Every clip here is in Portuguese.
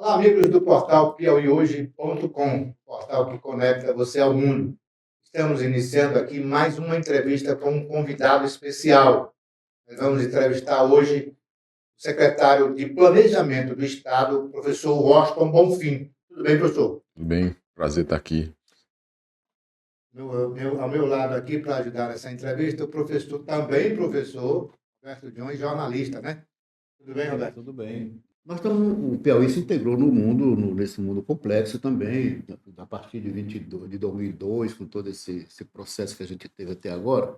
Olá, amigos do portal piauihoje.com, portal que conecta você ao mundo. Estamos iniciando aqui mais uma entrevista com um convidado especial. Nós vamos entrevistar hoje o secretário de Planejamento do Estado, professor Washington Bonfim. Tudo bem, professor? Tudo bem, prazer estar aqui. Ao meu lado aqui, para ajudar nessa entrevista, o professor, também professor, Roberto John, jornalista, né? Tudo bem, Roberto? Tudo bem. O Piauí se integrou no mundo, nesse mundo complexo também, a partir de 2002, com todo esse processo que a gente teve até agora.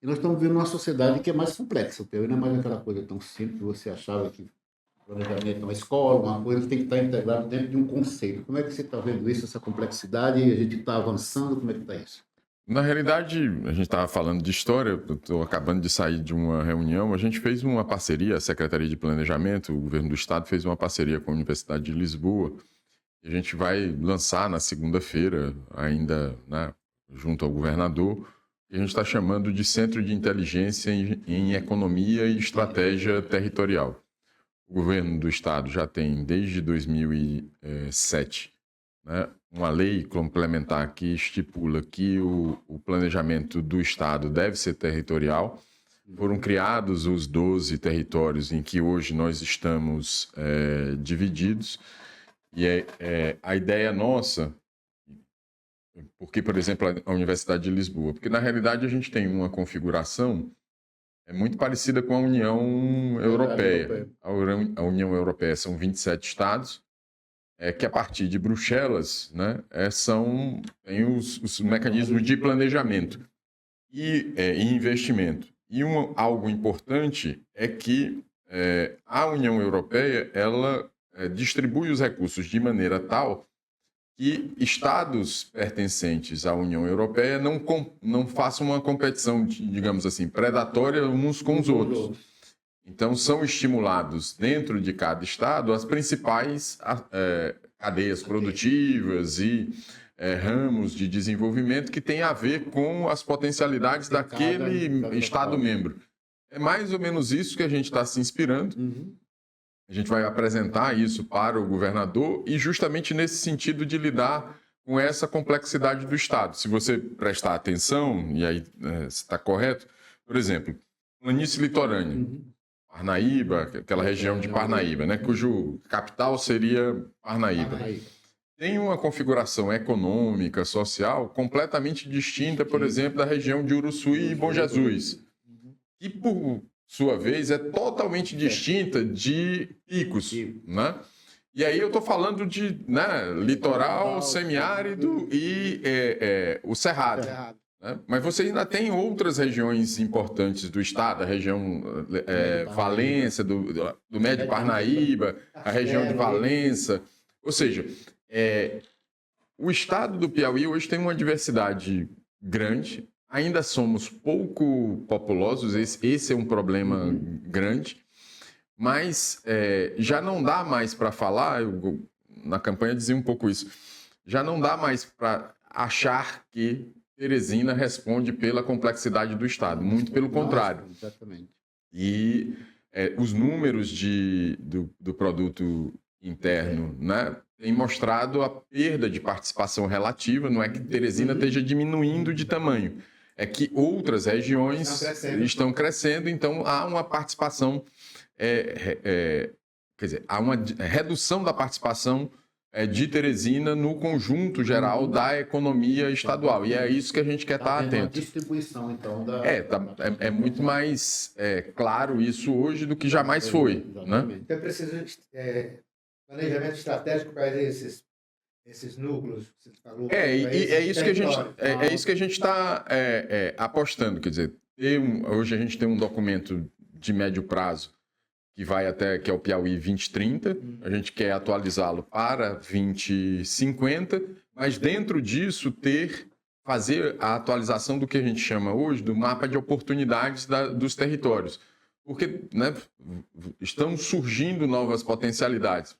E nós estamos vivendo uma sociedade que é mais complexa. O Piauí não é mais aquela coisa tão simples que você achava que o planejamento é uma escola, uma coisa que tem que estar integrado dentro de um conceito. Como é que você está vendo isso, essa complexidade? A gente está avançando? Como é que está isso? Na realidade, a gente estava falando de história, eu estou acabando de sair de uma reunião, a gente fez uma parceria, a Secretaria de Planejamento, o Governo do Estado fez uma parceria com a Universidade de Lisboa, e a gente vai lançar na segunda-feira, ainda, né, junto ao governador, que a gente está chamando de Centro de Inteligência em Economia e Estratégia Territorial. O Governo do Estado já tem, desde 2007, né, uma lei complementar que estipula que o planejamento do Estado deve ser territorial. Foram criados os 12 territórios em que hoje nós estamos divididos. E a ideia nossa, porque, por exemplo, a Universidade de Lisboa, porque na realidade a gente tem uma configuração muito parecida com a União Europeia. A União Europeia são 27 estados, que a partir de Bruxelas, né, tem os mecanismos de planejamento e investimento. E algo importante é que a União Europeia ela distribui os recursos de maneira tal que estados pertencentes à União Europeia não façam uma competição, digamos assim, predatória uns com os outros. Então, são estimulados dentro de cada estado as principais cadeias produtivas e ramos de desenvolvimento que têm a ver com as potencialidades daquele estado-membro. É mais ou menos isso que a gente está se inspirando. A gente vai apresentar isso para o governador e justamente nesse sentido de lidar com essa complexidade do estado. Se você prestar atenção, e aí está correto, por exemplo, planície litorânea. Parnaíba, aquela região de Parnaíba, né, cujo capital seria Parnaíba. Tem uma configuração econômica, social, completamente distinta, por exemplo, da região de Uruçuí e Bom Jesus, que, por sua vez, é totalmente distinta de Picos, né? E aí eu estou falando de litoral, semiárido e o Cerrado. Né? Mas você ainda tem outras regiões importantes do estado, a região Valença, do Médio Parnaíba, a região de Valença. Ou seja, o estado do Piauí hoje tem uma diversidade grande, ainda somos pouco populosos, esse é um problema grande, mas já não dá mais para falar, na campanha dizia um pouco isso, já não dá mais para achar que Teresina responde pela complexidade do Estado, muito pelo contrário. Exatamente. E os números do produto interno, né, têm mostrado a perda de participação relativa, não é que Teresina esteja diminuindo de tamanho, é que outras regiões estão crescendo, então há uma participação, quer dizer, há uma redução da participação de Teresina no conjunto geral da economia estadual. E é isso que a gente quer estar atento. Uma distribuição, então, é muito mais claro isso hoje do que jamais foi. Né? Então, é preciso planejamento estratégico para esses núcleos que você falou. Isso que a gente está apostando. Quer dizer, hoje a gente tem um documento de médio prazo que vai que é o Piauí 2030, a gente quer atualizá-lo para 2050, mas dentro disso fazer a atualização do que a gente chama hoje do mapa de oportunidades dos territórios. Porque, né, estão surgindo novas potencialidades.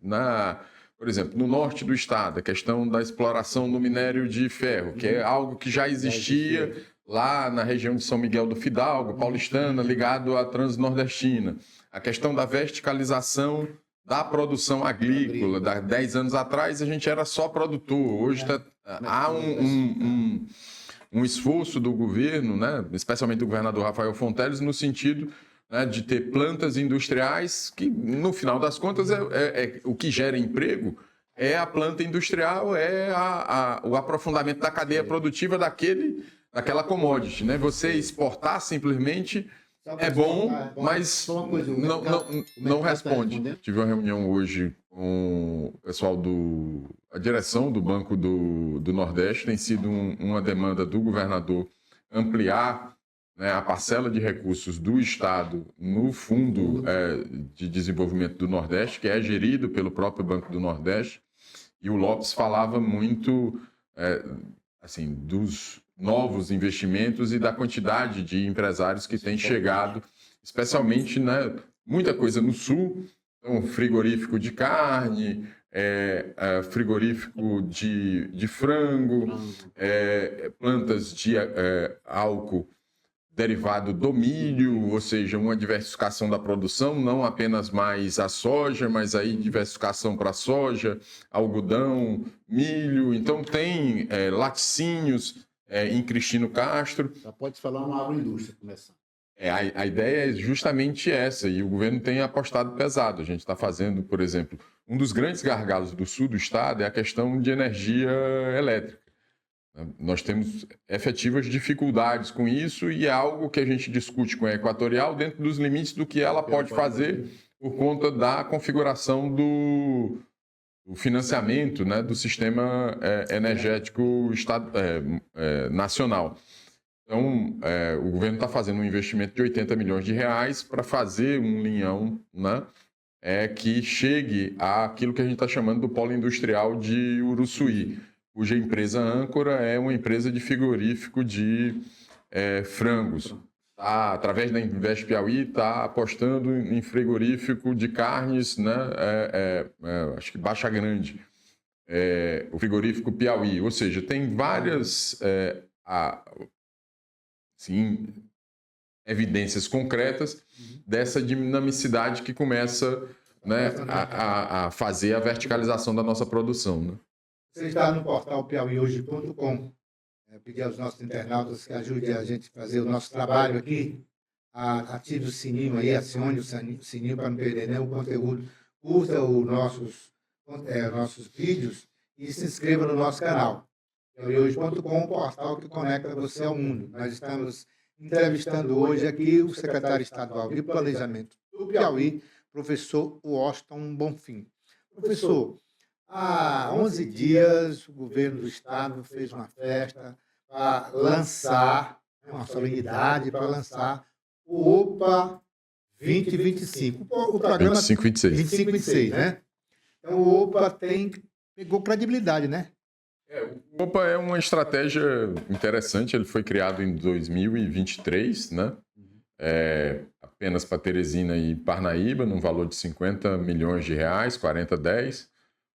Por exemplo, no norte do estado, a questão da exploração do minério de ferro, que é algo que já existia lá na região de São Miguel do Fidalgo, paulistana, ligado à Transnordestina. A questão da verticalização da produção agrícola. 10 anos atrás a gente era só produtor, hoje há um esforço do governo, né, especialmente do governador Rafael Fonteles, no sentido, né, de ter plantas industriais que, no final das contas, o que gera emprego é a planta industrial, o aprofundamento da cadeia produtiva daquela commodity. Né? Você exportar simplesmente é bom, mas não responde. Tive uma reunião hoje com o pessoal a direção do Banco do Nordeste. Tem sido uma demanda do governador ampliar, né, a parcela de recursos do Estado no Fundo de Desenvolvimento do Nordeste, que é gerido pelo próprio Banco do Nordeste. E o Lopes falava muito assim, dos novos investimentos e da quantidade de empresários que têm chegado, especialmente, né, muita coisa no Sul, então, frigorífico de carne, frigorífico de frango, plantas de álcool derivado do milho, ou seja, uma diversificação da produção, não apenas mais a soja, mas aí diversificação para soja, algodão, milho. Então tem laticínios em Cristino Castro. Já pode falar uma agroindústria começando. A ideia é justamente essa, e o governo tem apostado pesado. A gente está fazendo, por exemplo, um dos grandes gargalos do sul do estado é a questão de energia elétrica. Nós temos efetivas dificuldades com isso e é algo que a gente discute com a Equatorial dentro dos limites do que ela pode fazer por conta da configuração do financiamento, né, do sistema energético nacional. Então, o governo está fazendo um investimento de 80 milhões de reais para fazer um linhão, né, que chegue àquilo que a gente está chamando do polo industrial de Uruçuí, cuja empresa âncora é uma empresa de frigorífico de frangos. Através da Invest Piauí, está apostando em frigorífico de carnes, né? Acho que Baixa Grande, o frigorífico Piauí. Ou seja, tem várias evidências concretas dessa dinamicidade que começa, né, a fazer a verticalização da nossa produção. Né? Você está no portal piauihoje.com. Pedir aos nossos internautas que ajudem a gente a fazer o nosso trabalho aqui. Ative o sininho aí, acione o sininho para não perder nenhum conteúdo. Curta os nossos vídeos e se inscreva no nosso canal. Piauihoje.com, um portal que conecta você ao mundo. Nós estamos entrevistando hoje aqui o secretário estadual de Planejamento do Piauí, professor Washington Bonfim. Professor, há 11 dias, o governo do estado fez uma festa para lançar, uma solenidade para lançar o OPA 2025. O programa 2526, né? Então, o OPA pegou credibilidade, né? O OPA é uma estratégia interessante, ele foi criado em 2023, né? Apenas para Teresina e Parnaíba, num valor de 50 milhões de reais, 40/10.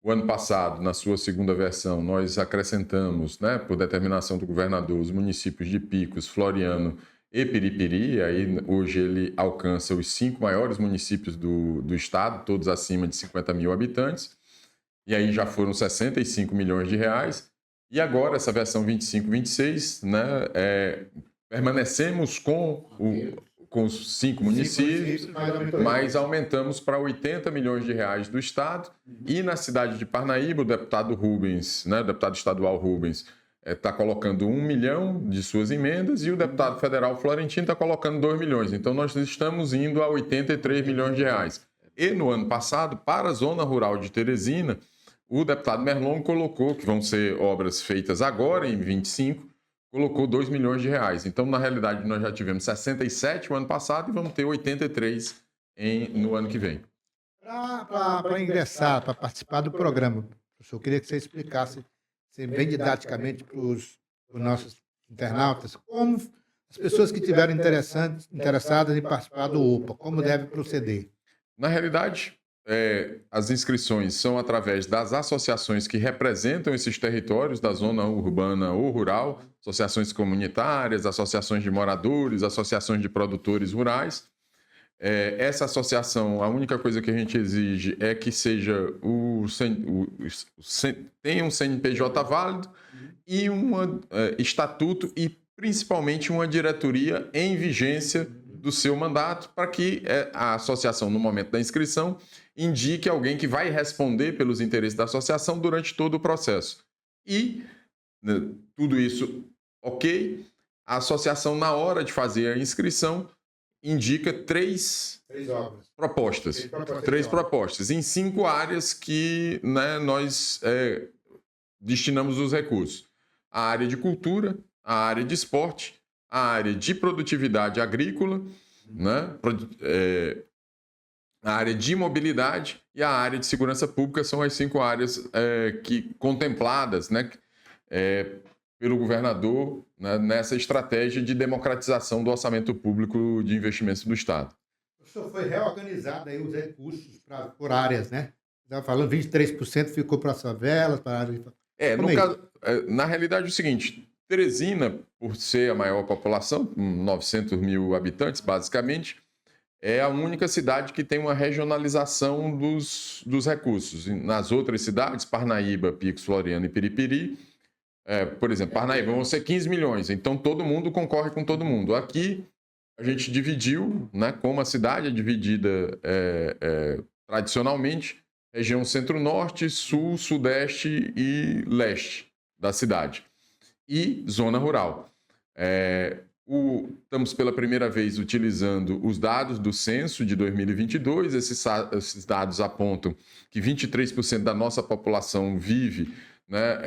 O ano passado, na sua segunda versão, nós acrescentamos, né, por determinação do governador, os municípios de Picos, Floriano e Piripiri. Aí, hoje ele alcança os 5 maiores municípios do estado, todos acima de 50 mil habitantes. E aí já foram 65 milhões de reais. E agora, essa versão 25/26, né, permanecemos com os 5 municípios, mas aumentamos para 80 milhões de reais do Estado. E na cidade de Parnaíba, o deputado Rubens, né, o deputado estadual Rubens, está colocando 1 milhão de suas emendas e o deputado federal Florentino está colocando 2 milhões. Então, nós estamos indo a 83 milhões de reais. E no ano passado, para a zona rural de Teresina, o deputado Merlon colocou, que vão ser obras feitas agora, em 25, colocou 2 milhões de reais. Então, na realidade, nós já tivemos 67 no ano passado e vamos ter 83 no ano que vem. Para ingressar, para participar do programa, professor, eu queria que você explicasse bem didaticamente para os nossos internautas como as pessoas que estiverem interessadas em participar do OPA, como deve proceder. Na realidade, as inscrições são através das associações que representam esses territórios da zona urbana ou rural, associações comunitárias, associações de moradores, associações de produtores rurais. essa associação, a única coisa que a gente exige é que seja tenha um CNPJ válido e um estatuto e principalmente uma diretoria em vigência do seu mandato, para que a associação, no momento da inscrição, indique alguém que vai responder pelos interesses da associação durante todo o processo. E, tudo isso ok, a associação, na hora de fazer a inscrição, indica três propostas em 5 áreas que, né, nós destinamos os recursos. A área de cultura, a área de esporte, a área de produtividade agrícola, né, a área de mobilidade e a área de segurança pública. São as 5 áreas contempladas, né, pelo governador, né, nessa estratégia de democratização do orçamento público de investimentos do Estado. O senhor foi reorganizado aí os recursos por áreas, né? Estava falando 23% ficou para as favelas, para a área... Na realidade é o seguinte, Teresina, por ser a maior população, com 900 mil habitantes, basicamente, é a única cidade que tem uma regionalização dos recursos. Nas outras cidades, Parnaíba, Picos, Floriano e Piripiri, por exemplo, Parnaíba vão ser 15 milhões, então todo mundo concorre com todo mundo. Aqui a gente dividiu, né, como a cidade é dividida tradicionalmente, região centro-norte, sul, sudeste e leste da cidade. E zona rural. Estamos pela primeira vez utilizando os dados do censo de 2022. Esses dados apontam que 23% da nossa população vive, né,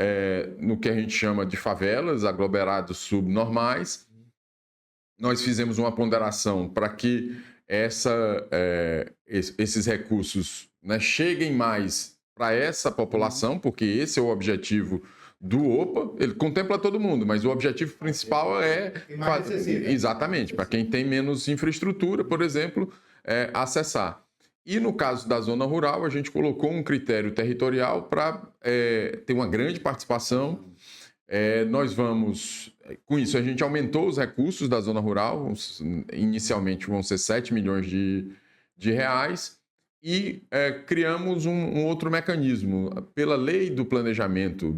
no que a gente chama de favelas, aglomerados subnormais. Nós fizemos uma ponderação para que esses recursos, né, cheguem mais para essa população, porque esse é o objetivo do OPA. Ele contempla todo mundo, mas o objetivo principal exatamente, para quem tem menos infraestrutura, por exemplo, acessar. E no caso da zona rural, a gente colocou um critério territorial para ter uma grande participação. Com isso, a gente aumentou os recursos da zona rural, inicialmente vão ser 7 milhões de reais, e criamos um outro mecanismo. Pela lei do planejamento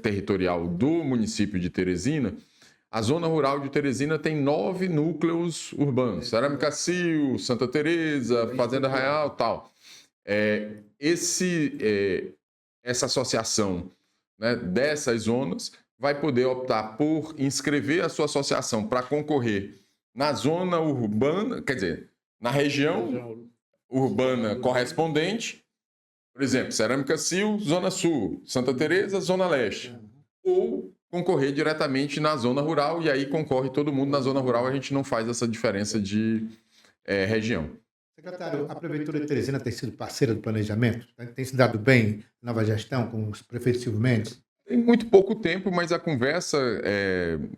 territorial do município de Teresina, a zona rural de Teresina tem 9 núcleos urbanos: Cerâmica Sil, Santa Teresa, Fazenda Real, tal. Essa associação, né, dessas zonas vai poder optar por inscrever a sua associação para concorrer na zona urbana, quer dizer, na região urbana correspondente, por exemplo, Cerâmica Sil, Zona Sul, Santa Teresa, Zona Leste, ou concorrer diretamente na zona rural, e aí concorre todo mundo na zona rural. A gente não faz essa diferença de região. Secretário, a Prefeitura de Teresina tem sido parceira do planejamento? Tem se dado bem na nova gestão com o prefeito Silvio Mendes? Tem muito pouco tempo, mas a conversa,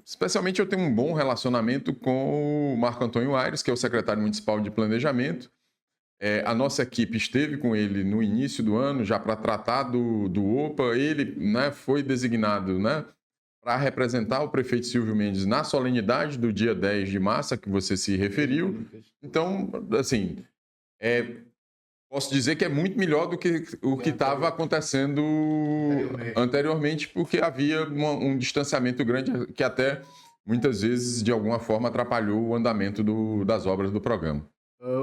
especialmente eu tenho um bom relacionamento com o Marco Antônio Aires, que é o secretário municipal de planejamento. A nossa equipe esteve com ele no início do ano, já para tratar do OPA. Ele, né, foi designado, né, para representar o prefeito Silvio Mendes na solenidade do dia 10 de março, a que você se referiu. Então, assim, posso dizer que é muito melhor do que o que estava acontecendo anteriormente, porque havia um distanciamento grande que até, muitas vezes, de alguma forma, atrapalhou o andamento das obras do programa.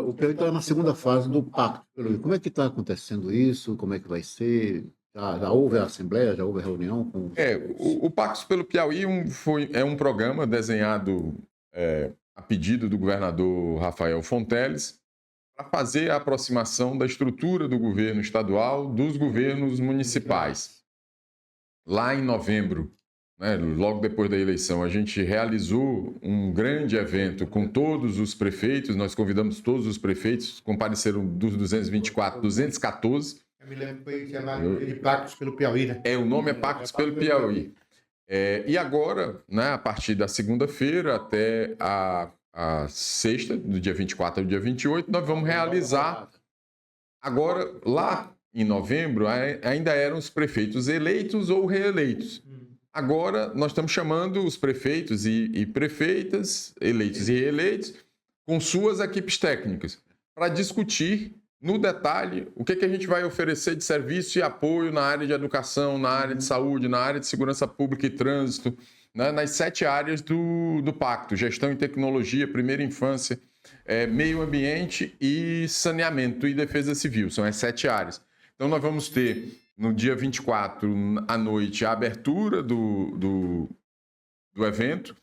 O Piauí está na segunda fase do Pacto pelo Rio. Como é que está acontecendo isso? Como é que vai ser? Já houve a assembleia, já houve a reunião com... O Pacto pelo Piauí é um programa desenhado a pedido do governador Rafael Fonteles para fazer a aproximação da estrutura do governo estadual dos governos municipais. Lá em novembro, né, logo depois da eleição, a gente realizou um grande evento com todos os prefeitos. Nós convidamos todos os prefeitos, compareceram dos 224, 214. Eu me lembro que foi chamado de Pactos pelo Piauí, né? O nome é Pactos pelo Piauí. E agora, né, a partir da segunda-feira até a sexta, do dia 24 ao dia 28, nós vamos realizar. Agora, lá em novembro, ainda eram os prefeitos eleitos ou reeleitos. Agora, nós estamos chamando os prefeitos e prefeitas, eleitos e reeleitos, com suas equipes técnicas, para discutir no detalhe o que a gente vai oferecer de serviço e apoio na área de educação, na área de saúde, na área de segurança pública e trânsito, né, nas 7 áreas do pacto: gestão e tecnologia, primeira infância, meio ambiente e saneamento e defesa civil. São as 7 áreas. Então, nós vamos ter, no dia 24, à noite, a abertura do evento.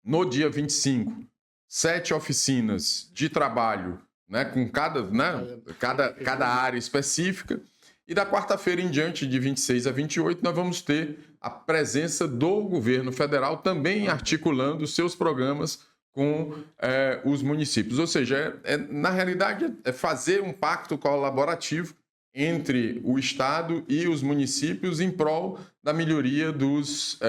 No dia 25, 7 oficinas de trabalho, né, com cada área específica. E da quarta-feira em diante, de 26 a 28, nós vamos ter a presença do governo federal também articulando seus programas com os municípios. Ou seja, na realidade, é fazer um pacto colaborativo entre o Estado e os municípios em prol da melhoria dos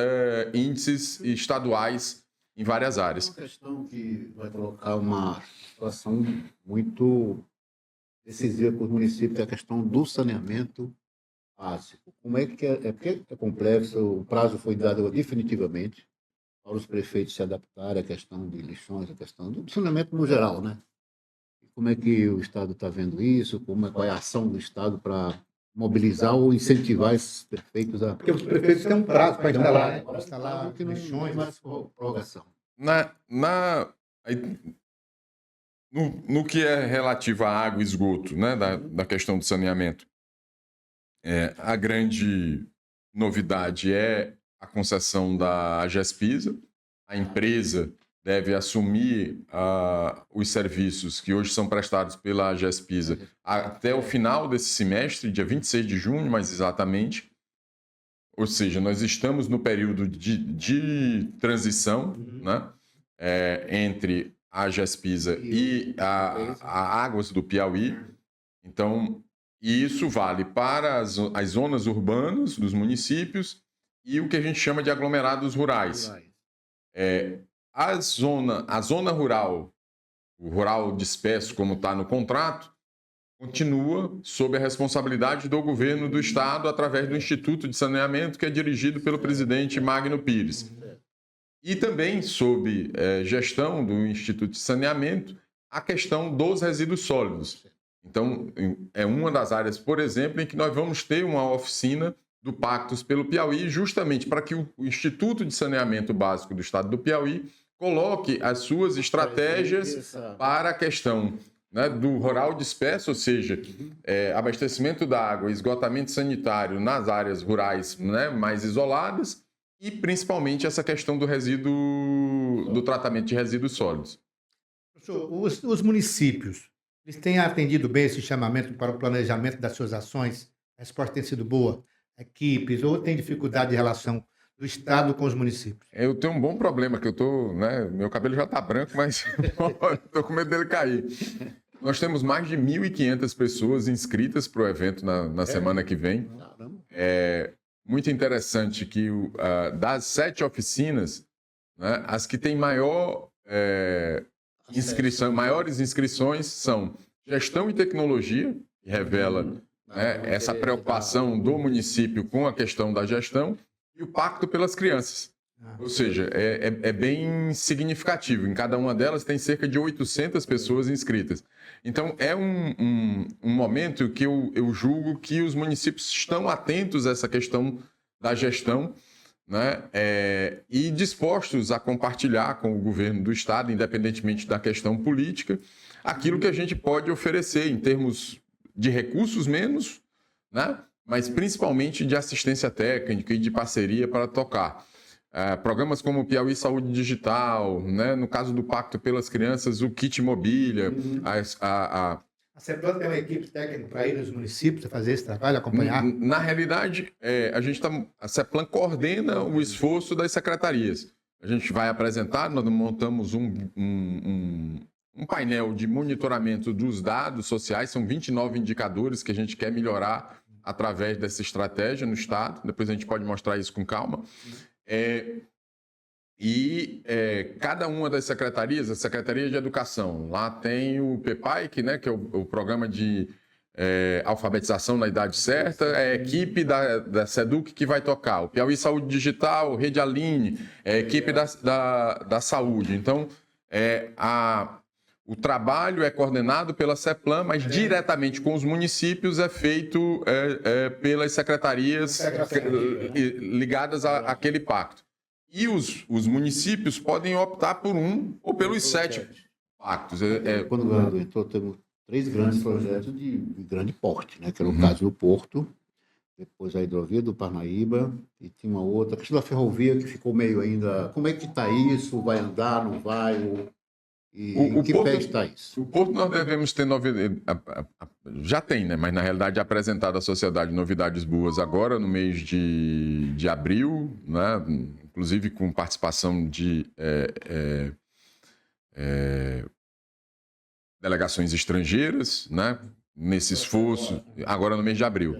índices estaduais em várias áreas. É uma questão que vai colocar uma situação muito decisiva para os municípios, é a questão do saneamento básico. Como é que é? Porque é complexo, o prazo foi dado definitivamente para os prefeitos se adaptarem à questão de lixões, à questão do saneamento no geral, né? Como é que o Estado está vendo isso? Qual é a ação do Estado para mobilizar ou incentivar esses prefeitos a... Porque os prefeitos têm um prazo para instalar lixões. Prorrogação. No que é relativo à água e esgoto, né, da questão do saneamento, a grande novidade é a concessão da Agespisa. A empresa deve assumir os serviços que hoje são prestados pela Agespisa até o final desse semestre, dia 26 de junho, mais exatamente. Ou seja, nós estamos no período de transição, né, entre a Agespisa e a Águas do Piauí. Então, isso vale para as zonas urbanas dos municípios e o que a gente chama de aglomerados rurais. A zona rural, o rural disperso, como está no contrato, continua sob a responsabilidade do governo do Estado através do Instituto de Saneamento, que é dirigido pelo presidente Magno Pires. E também sob gestão do Instituto de Saneamento, a questão dos resíduos sólidos. Então, é uma das áreas, por exemplo, em que nós vamos ter uma oficina do Pactos pelo Piauí, justamente para que o Instituto de Saneamento Básico do Estado do Piauí coloque as suas estratégias para a questão, né, do rural disperso, ou seja, abastecimento da água, esgotamento sanitário nas áreas rurais, né, mais isoladas, e principalmente essa questão do tratamento de resíduos sólidos. Professor, os municípios, eles têm atendido bem esse chamamento para o planejamento das suas ações? A resposta tem sido boa? Equipes, ou tem dificuldade de relação do Estado com os municípios? Eu tenho um bom problema, que eu tô, né, meu cabelo já está branco, mas estou com medo dele cair. Nós temos mais de 1.500 pessoas inscritas para o evento na semana que vem. É muito interessante que das 7 oficinas, né, as que têm maiores inscrições são gestão e tecnologia, que revela, né, essa preocupação do município com a questão da gestão, e o Pacto pelas Crianças. Ou seja, é bem significativo. Em cada uma delas tem cerca de 800 pessoas inscritas. Então, é um momento que eu julgo que os municípios estão atentos a essa questão da gestão, né, e dispostos a compartilhar com o governo do Estado, independentemente da questão política, aquilo que a gente pode oferecer em termos de recursos menos, né, mas principalmente de assistência técnica e de parceria para tocar. Programas como o Piauí Saúde Digital, né? No caso do Pacto pelas Crianças, o Kit Mobília. A CEPLAN tem uma equipe técnica para ir nos municípios a fazer esse trabalho, acompanhar? Na realidade, a CEPLAN coordena o esforço das secretarias. A gente vai apresentar, nós montamos um painel de monitoramento dos dados sociais, são 29 indicadores que a gente quer melhorar através dessa estratégia no Estado. Depois a gente pode mostrar isso com calma. Cada uma das secretarias, a Secretaria de Educação, lá tem o PEPAIC, né, que é o Programa de Alfabetização na Idade Certa, é a equipe da SEDUC que vai tocar, o Piauí Saúde Digital, Rede Aline, é a equipe da Saúde. Então, o trabalho é coordenado pela CEPLAN, mas diretamente com os municípios é feito pelas secretarias ligadas àquele pacto. E os municípios podem optar por um ou pelos 7 pactos. Quando o governador entrou, temos 3 grandes projetos de grande porte, né? Que era o caso do Porto, depois a hidrovia do Parnaíba, e tinha uma outra, a questão da ferrovia, que ficou meio ainda... Como é que está isso? Vai andar, não vai? Em que pé está isso? O Porto nós devemos ter novidades... Já tem, né? Mas na realidade apresentado à sociedade novidades boas agora, no mês de abril, né? Inclusive com participação de delegações estrangeiras, né? Nesse esforço, agora no mês de abril.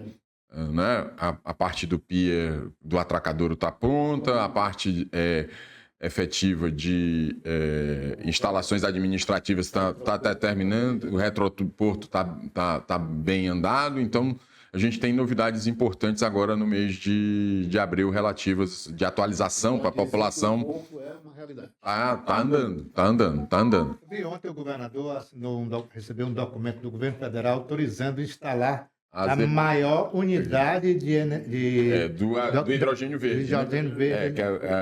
Né? A parte do pier do Atracadouro está pronta, a parte efetiva de instalações administrativas está terminando, o retroporto está bem andado, então a gente tem novidades importantes agora no mês de abril relativas de atualização para a população. Está andando. Vi ontem o governador recebeu um documento do governo federal autorizando instalar a maior unidade do hidrogênio verde.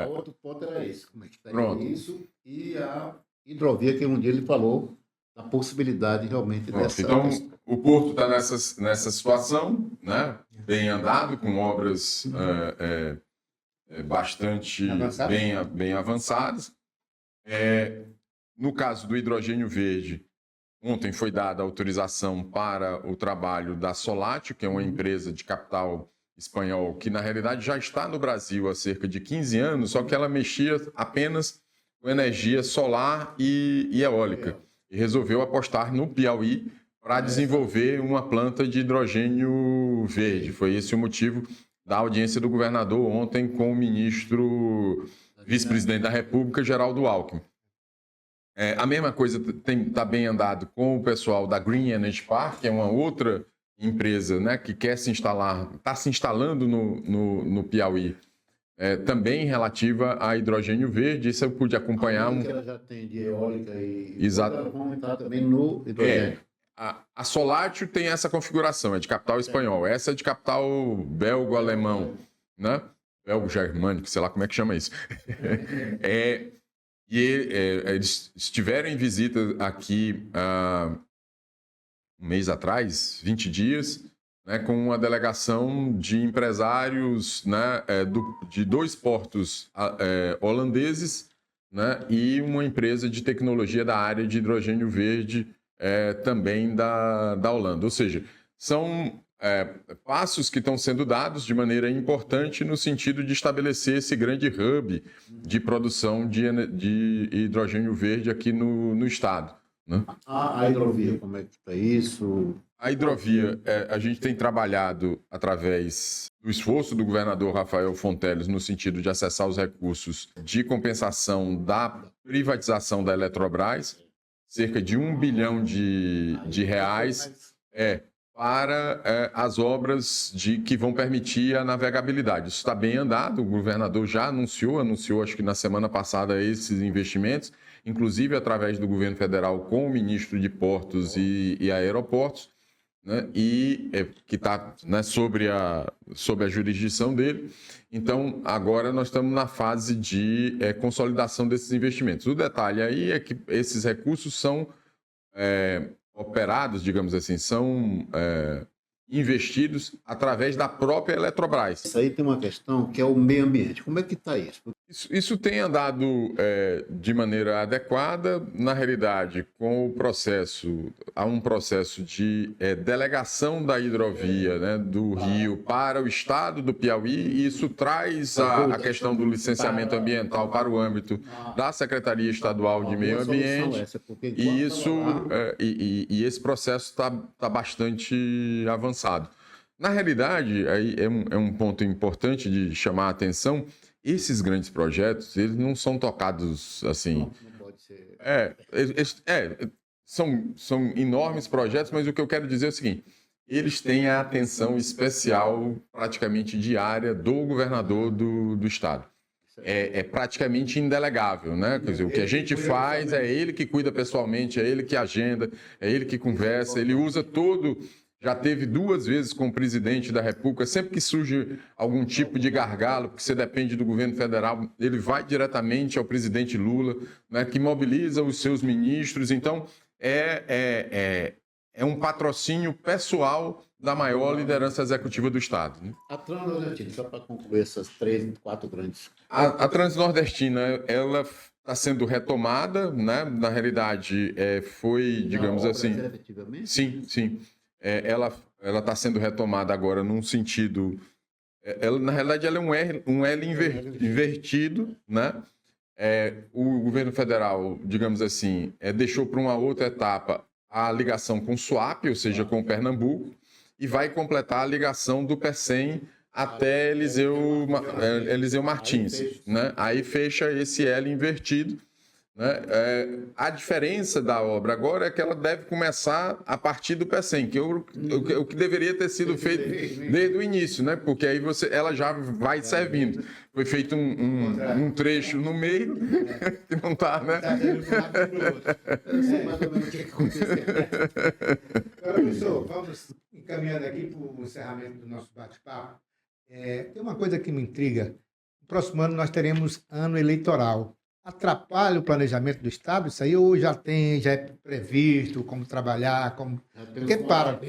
Outro ponto era esse. Como é que está isso? E a hidrovia, que um dia ele falou da possibilidade realmente dessa... Então, o Porto está nessa situação, né? Bem andado, com obras bastante bem avançadas. No caso do hidrogênio verde, ontem foi dada autorização para o trabalho da Solatio, que é uma empresa de capital espanhol que, na realidade, já está no Brasil há cerca de 15 anos, só que ela mexia apenas com energia solar e eólica. E resolveu apostar no Piauí para desenvolver uma planta de hidrogênio verde. Foi esse o motivo da audiência do governador ontem com o ministro vice-presidente da República, Geraldo Alckmin. A mesma coisa está bem andado com o pessoal da Green Energy Park, que é uma outra empresa, né, que quer se instalar, está se instalando no Piauí, também relativa a hidrogênio verde. Isso eu pude acompanhar. Ela já tem de eólica e... Exato. Vamos entrar também no hidrogênio. A Solatio tem essa configuração, é de capital espanhol. Essa é de capital belgo-alemão, né? Belgo-germânico, sei lá como é que chama isso. Eles estiveram em visita aqui um mês atrás, 20 dias, né, com uma delegação de empresários, né, de 2 portos holandeses, né, e uma empresa de tecnologia da área de hidrogênio verde também da Holanda. Ou seja, são passos que estão sendo dados de maneira importante no sentido de estabelecer esse grande hub de produção de hidrogênio verde aqui no estado. Né? A hidrovia, como é que está isso? A hidrovia, a gente tem trabalhado através do esforço do governador Rafael Fonteles no sentido de acessar os recursos de compensação da privatização da Eletrobras, cerca de 1 bilhão de reais para as obras que vão permitir a navegabilidade. Isso está bem andado, o governador já anunciou acho que na semana passada esses investimentos, inclusive através do governo federal com o ministro de Portos e Aeroportos, né, e que está, né, sob a jurisdição dele. Então, agora nós estamos na fase de consolidação desses investimentos. O detalhe aí é que esses recursos são operados, digamos assim, são investidos através da própria Eletrobras. Isso aí tem uma questão que é o meio ambiente. Como é que está isso? Isso tem andado de maneira adequada. Na realidade, há um processo de delegação da hidrovia, né, do Rio para o estado do Piauí, e isso traz a questão do licenciamento ambiental para o âmbito da Secretaria Estadual de Meio Ambiente. E esse processo está bastante avançado. Na realidade, aí é um ponto importante de chamar a atenção. Esses grandes projetos, eles não são tocados assim... Não pode ser... São enormes projetos, mas o que eu quero dizer é o seguinte: eles têm a atenção especial, praticamente diária, do governador do estado. é praticamente indelegável, né? Quer dizer, o que a gente faz é ele que cuida pessoalmente, é ele que agenda, é ele que conversa, ele usa todo... Já teve 2 vezes com o presidente da República, sempre que surge algum tipo de gargalo, porque você depende do governo federal, ele vai diretamente ao presidente Lula, né, que mobiliza os seus ministros. Então, é um patrocínio pessoal da maior liderança executiva do Estado. Né? A Transnordestina, só para concluir essas 3, 4 grandes... A Transnordestina, ela está sendo retomada, né? Na realidade, foi, digamos assim... Efetivamente? Sim. Ela está sendo retomada agora num sentido... na realidade, ela é um L invertido, né? O governo federal, digamos assim, deixou para uma outra etapa a ligação com o Suape, ou seja, com o Pernambuco, e vai completar a ligação do PECEM até Eliseu Martins. Né? Aí fecha esse L invertido. Né? A diferença da obra agora é que ela deve começar a partir do PECEM, que o que deveria ter sido feito desde o início, né? Porque aí ela já vai servindo. Foi feito um trecho no meio, que não está, né? Eu sei mais ou menos o que aconteceu. Agora, professor, vamos encaminhando aqui para o encerramento do nosso bate-papo. Tem uma coisa que me intriga. No próximo ano nós teremos ano eleitoral. Atrapalha o planejamento do Estado isso aí, ou já é previsto como trabalhar, como... Porque para...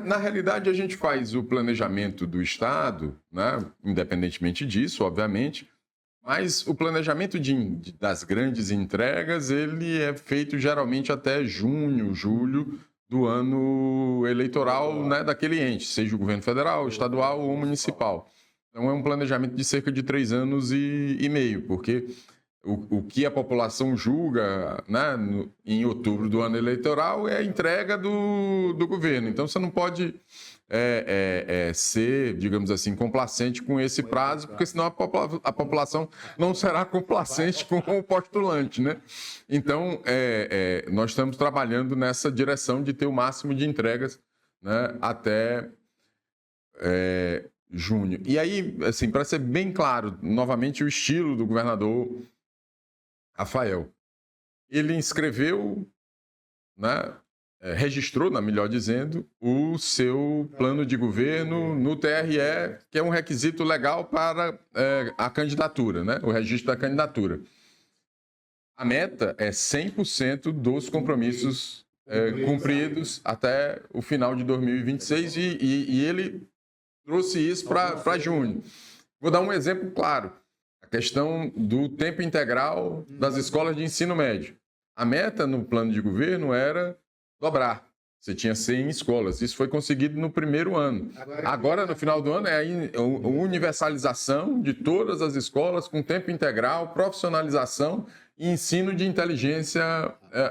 Na realidade, a gente faz o planejamento do Estado, né, independentemente disso, obviamente, mas o planejamento das grandes entregas, ele é feito geralmente até junho, julho do ano eleitoral, né, daquele ente, seja o governo federal, estadual ou municipal. Então, é um planejamento de cerca de 3 anos e meio, porque o que a população julga, né, em outubro do ano eleitoral é a entrega do governo. Então, você não pode ser, digamos assim, complacente com esse prazo, porque senão a população não será complacente com o postulante. Né? Então, nós estamos trabalhando nessa direção de ter o máximo de entregas, né, até... junho. E aí, assim, para ser bem claro, novamente, o estilo do governador Rafael. Ele inscreveu, né, registrou, melhor dizendo, o seu plano de governo no TRE, que é um requisito legal para a candidatura, né, o registro da candidatura. A meta é 100% dos compromissos cumpridos até o final de 2026 e ele trouxe isso para junho. Vou dar um exemplo claro. A questão do tempo integral das escolas de ensino médio. A meta no plano de governo era dobrar. Você tinha 100 escolas. Isso foi conseguido no primeiro ano. Agora, no final do ano, é a universalização de todas as escolas com tempo integral, profissionalização e ensino de inteligência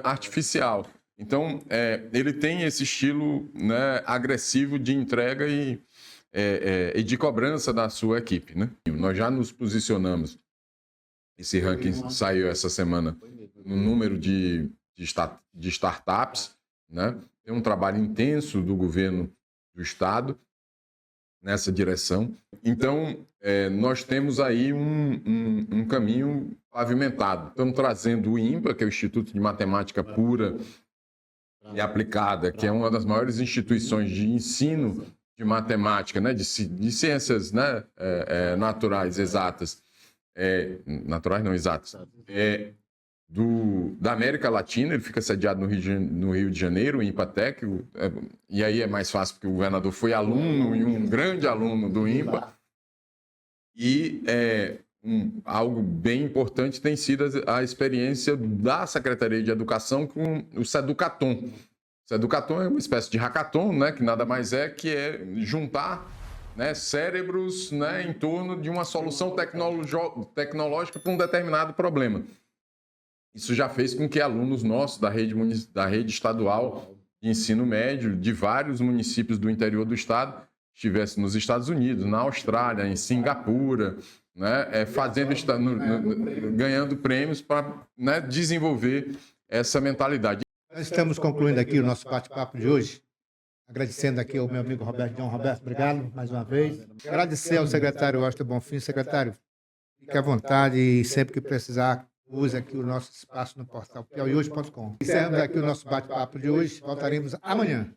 artificial. Então, ele tem esse estilo, né, agressivo de entrega e de cobrança da sua equipe, né? Nós já nos posicionamos, esse ranking saiu essa semana, no número de startups, né? Tem um trabalho intenso do governo do Estado nessa direção. Então, nós temos aí um caminho pavimentado. Estamos trazendo o INPA, que é o Instituto de Matemática Pura e Aplicada, que é uma das maiores instituições de ensino de matemática, né, de ciências, né, naturais, exatas, naturais não exatas, da América Latina. Ele fica sediado no Rio de Janeiro, o INPATEC, e aí é mais fácil porque o governador foi aluno e um grande aluno do INPA. E algo bem importante tem sido a experiência da Secretaria de Educação com o Seducatom. O Seducatom é uma espécie de hackathon, né, que nada mais que juntar, né, cérebros, né, em torno de uma solução tecnológica para um determinado problema. Isso já fez com que alunos nossos da rede estadual de ensino médio de vários municípios do interior do estado estivessem nos Estados Unidos, na Austrália, em Singapura, né, ganhando prêmios para, né, desenvolver essa mentalidade. Nós estamos concluindo aqui o nosso bate-papo de hoje, agradecendo aqui ao meu amigo Roberto. João Roberto, obrigado mais uma vez. Agradecer ao secretário Washington Bonfim. Secretário, Fique à vontade e sempre que precisar, use aqui o nosso espaço no portal piauihoje.com. Encerramos aqui o nosso bate-papo de hoje. Voltaremos amanhã.